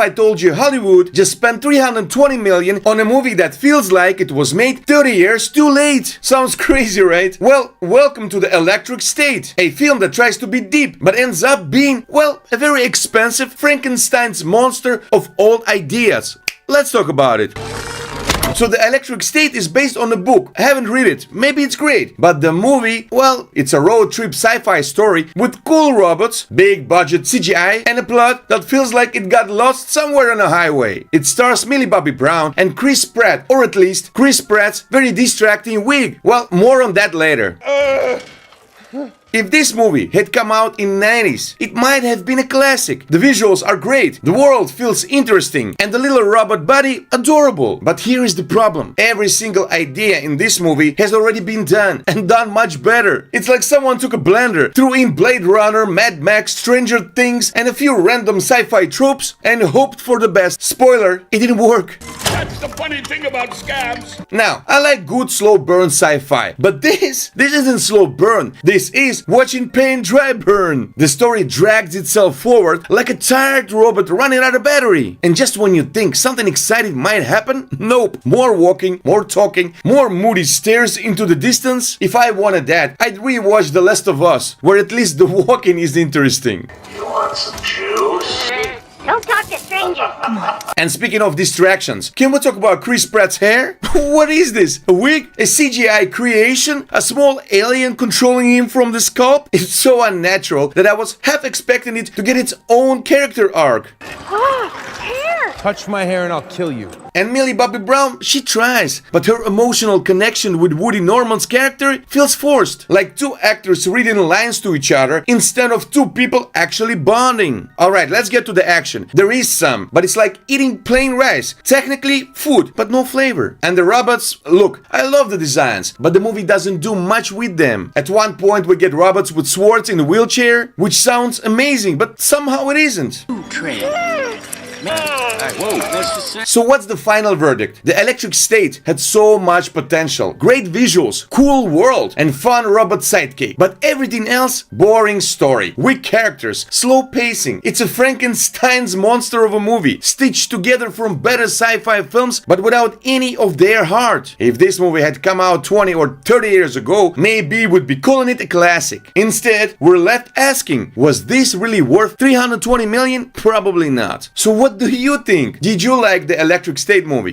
if I told you Hollywood just spent 320 million on a movie that feels like it was made 30 years too late? Sounds crazy, right? Well, welcome to the Electric State, a film that tries to be deep but ends up being, well, a very expensive Frankenstein's monster of old ideas. Let's talk about it. So the Electric State is based on a book. I haven't read it. Maybe it's great. But the movie, well, it's a road trip sci-fi story with cool robots, big budget CGI, and a plot that feels like it got lost somewhere on a highway. It stars Millie Bobby Brown and Chris Pratt, or at least Chris Pratt's very distracting wig. Well, more on that later. If this movie had come out in 90s, it might have been a classic. The visuals are great, the world feels interesting, and the little robot body adorable. But here is the problem. Every single idea in this movie has already been done, and done much better. It's like someone took a blender, threw in Blade Runner, Mad Max, Stranger Things, and a few random sci-fi tropes, and hoped for the best. Spoiler, it didn't work. That's the funny thing about scams. Now, I like good slow burn sci-fi, but this isn't slow burn. This is watching paint dry burn. The story drags itself forward like a tired robot running out of battery. And just when you think something exciting might happen, nope. More walking, more talking, more moody stares into the distance. If I wanted that, I'd rewatch The Last of Us, where at least the walking is interesting. You want some juice? Don't talk to strangers. Come on. And speaking of distractions, can we talk about Chris Pratt's hair? What is this? A wig? A CGI creation? A small alien controlling him from the scalp? It's so unnatural that I was half expecting it to get its own character arc. Hair. Touch my hair and I'll kill you. And Millie Bobby Brown, she tries, but her emotional connection with Woody Norman's character feels forced, like two actors reading lines to each other instead of two people actually bonding. Alright, let's get to the action. There is some, but it's like eating plain rice. Technically, food, but no flavor. And the robots, look, I love the designs, but the movie doesn't do much with them. At one point we get robots with swords in a wheelchair, which sounds amazing, but somehow it isn't. So what's the final verdict? The Electric State had so much potential, great visuals, cool world, and fun robot sidekick. But everything else, boring story, weak characters, slow pacing. It's a Frankenstein's monster of a movie, stitched together from better sci-fi films, but without any of their heart. If this movie had come out 20 or 30 years ago, maybe we'd be calling it a classic. Instead, we're left asking, was this really worth 320 million? Probably not. So what do you think? Did you like the Electric State movie?